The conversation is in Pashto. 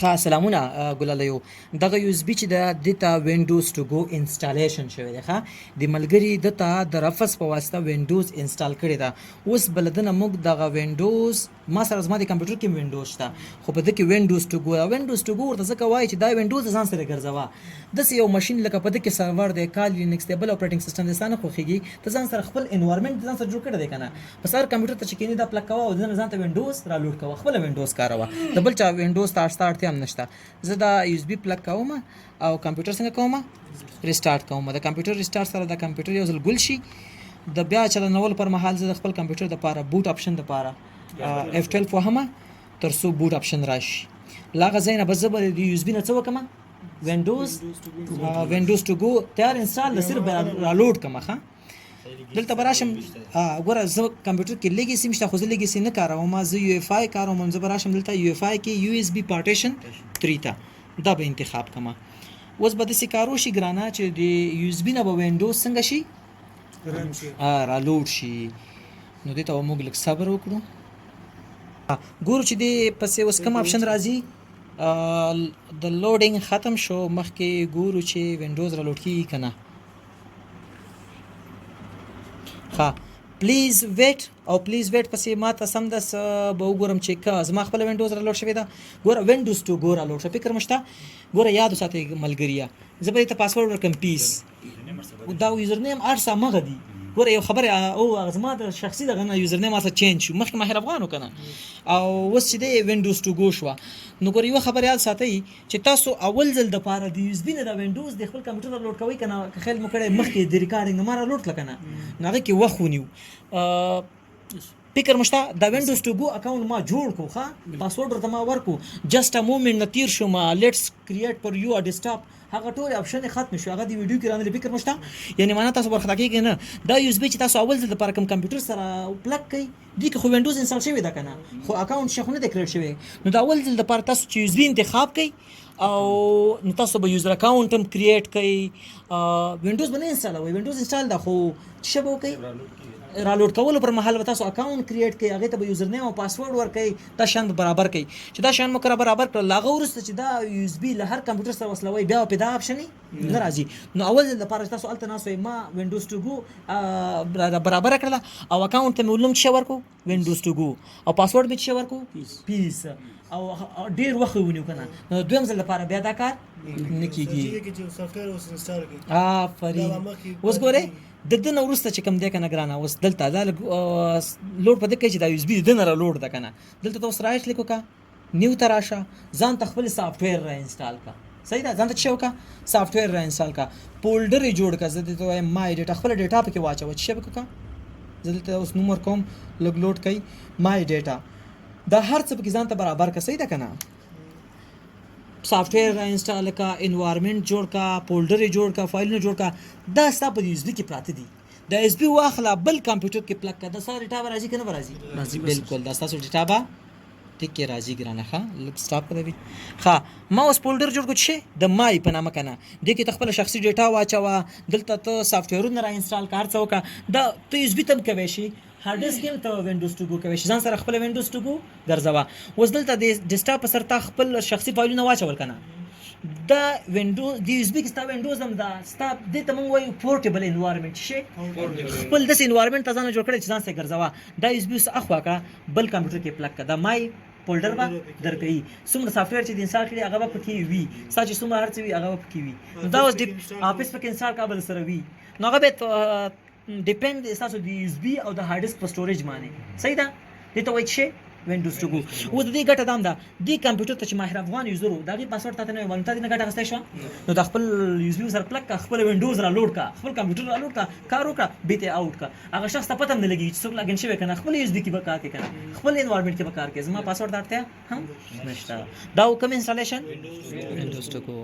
خاص سلامونه ګلالیو دغه یو اس بي چې د دتا وینډوز ټو گو انسټالیشن شوی دی ښه د ملګری دتا د رفس په واسطه وینډوز انسټال کړی دا اوس بلدنه موږ دغه وینډوز ما سره زما د کمپیوټر کې وینډوز شته خو په دغه وینډوز ټو گو ورته ځکه وایي چې دا وینډوز ځان سره ګرځوا د یو ماشين لکه په دغه سرور دی کال لینکس دی بل اپریټینګ سیستم دی ستانه خوخیږي ته ځان سره خپل انوایرنمنت ځان سره جوړ کړی دی کنه په سر کمپیوټر ته چې کینی دا پلګ کوا او ځان ته وینډوز را لوډ کوا خپل وینډوز کاروه د بل چا وینډوز ته هم نشته زه دا یو اس بي پلګ کوم او کمپیوټر څنګه کوم ریسټارټ کوم د کمپیوټر ریسټارټ سره د کمپیوټر یو ځل ګل شي د بیا چلنول پر مهال زه خپل کمپیوټر د پاره بوت اپشن د پاره F12 وهمه تر څو بوت اپشن راشي لاغه زینه بزبر د یو اس بي نه څه وکم وینډوز ټو گو تیار انسټال د صرف را لوډ کما ښه دلته براشم ګوره زه کمپیوټر کې لیګیسي مشته خو زه لیګیسي نه کاروم زه یو اف آی کاروم زه براشم دلته یو اف آی کې یو اس بي پارټیشن 3 ته دا به انتخاب کما اوس به د سکارو شي ګرانه چې د یو اس بي نه به وینډوز څنګه شي را لوډ شي نو دې ته موږ لږ صبر وکړو ګورو چې د پسې اوس کوم اپشن راځي د لوډینګ ختم شو مخکې ګورو چې وینډوز را لوډ کیږي کنه پلیز ویټ او پلیز ویټ پسې ما ته سم د به وګورم چې کا زما خپل وینډوز را لوډ شوی دا ګوره وینډوز ټو ګو را لوډ شو فکر مشته ګوره یاد وساتئ ملګریا زه به ته پاسورډ ورکم پیس دا یوزر نیم ارسا مغه دی ګوره یو خبره او زما د شخصي دغه نه یوزر نیم اسه چینج شو مخکې ماهر افغانو کنه او اوس چې د وینډوز ټو گو شو نو ګوره یو خبره یاد ساتئ چې تاسو اول ځل د پاره د یو اس بي نه د وینډوز د خپل کمپیوټر لوډ کوئ کنه که خیال مو کړی مخکې د ریکارډینګ ماره لوډ کړه کنه هغه کې وخت ونیو فکر مشته دا وینډوز ټو گو اکاونټ ما جوړ کو ښا پاسورډ ورته ما ورکو جست ا مومنت نتیر شو ما لیټس کریټ پر یو ا ډیسکټاپ هغه ټول اپشن ختم شو هغه دی ویډیو کې راندل فکر مشته یعنی معنا تاسو ورخه کېږي نه دا یو اس بي چې تاسو اول ځل د پاره کمپیوټر سره پلګ کړئ دی که خو وینډوز انسټال شوی دا کنه خو اکاونټ شخونه د کریټ شوی نو دا اول ځل د پاره تاسو چې یو اس بي انتخاب کړئ او نو تاسو به یوزر اکاونټ هم کریټ کړئ وینډوز باندې انسټال وي وینډوز انسټال دا خو څه شبو کوي را لوډ کول پر مهال تاسو اکاونټ کریټ کړئ هغه ته به یوزر نیم او پاسورډ ورکړئ دا شان برابر کړئ چې دا شان مکر برابر کړل لاغه ورسته چې دا یو اس بي له هر کمپیوټر سره وصلوي بیا په دا اپشن نه راځي نو اول د لپاره تاسو الته ناسو ما وینډوز ټو گو برابر کړل او اکاونټ ته مولم چې ورکو وینډوز ټو گو او پاسورډ به چې ورکو پیس او ډیر وخت ونیو کنه نو دویم ځل لپاره بیا دا کار نه کیږي چې سافټویر اوس انسټال کړئ فري اوس ګوره د دنه ورسته چې کوم دی کنه ګرانه اوس دلته دا لوډ په دې کې چې دا یو اس بي دنه را لوډ ده کنه دلته تاسو رائټ لیکو کا نیو تراشه ځان تخپل سافټویر را انسټال کا صحیح ده ځان ته شو کا سافټویر را انسټال کا فولډر جوړ کا زه ته مای ډیټا خپل ډیټا پکې واچو چې شبکه کا زه ته اوس نمبر کوم لګ لوډ کړئ مای ډیټا دا هر څه پکې ځان ته برابر کا صحیح ده کنه سافټویر انسټال کا انوایرنمنت جوړ کا فولډر جوړ کا فایلونه جوړ کا دا ستا په یو اس بي کې پراته دي د اس بي واخلا بل کمپیوټر کې پلګ کا د ساره ډیټا راځي کنه راځي بالکل دا تاسو ډیټا با ټیک کې راځي ګرانه ښه لږ سټاپ کړئ ښه ما اوس فولډر جوړ کړ چې د مای په نامه کنه د کې خپل شخصي ډیټا واچوه دلته ته سافټویرونه را انسټال کار څه وکړه دا ته اس بي تم کوي شي هارد ډیسک کې ته وینډوز ټو گو کوي ځان سره خپل وینډوز ټو گو ګرځوا اوس دلته د ډیسکټاپ سره تا خپل شخصي فایلونه واچول کنه دا وینډوز د یو اس بي کې ستا وینډوز هم دا ستا د ته مونږ وایو پورټیبل انوایرنمنت شي خپل د انوایرنمنت ځان جوړ کړی چې ځان سره ګرځوا دا یو اس بي اخوا کا بل کمپیوټر کې پلګ کا دا مای فولډر با درکې څومره سافټویر چې د انسټال کړي هغه به پکې وي ساجي څومره هر څه وي هغه به پکې وي نو دا اوس د اپس پکې انسټال کابل سره وي نو هغه به ډیپند اساسو د یو اس بي او د هارد ډیسک په سټوریج باندې صحیح ده دې ته وایي چې وینډوز ټو گو او د دې ګټه دام ده د کمپیوټر ته چې ماهر افغان یوزر دا غي پاسورډ ته نه ولته نه ګټه غستې شو نو د خپل یو اس بي سره پلګ کا خپل وینډوز را لوډ کا خپل کمپیوټر را لوډ کا کار وکړه بیت اوټ کا هغه شخص ته پته نه لګي چې څوک لاګین شوی کنه خپل یو اس بي کې به کار کوي کنه خپل انوایرنمنت کې به کار کوي زما پاسورډ درته هم نشته دا کوم انسټالیشن وینډوز ټو گو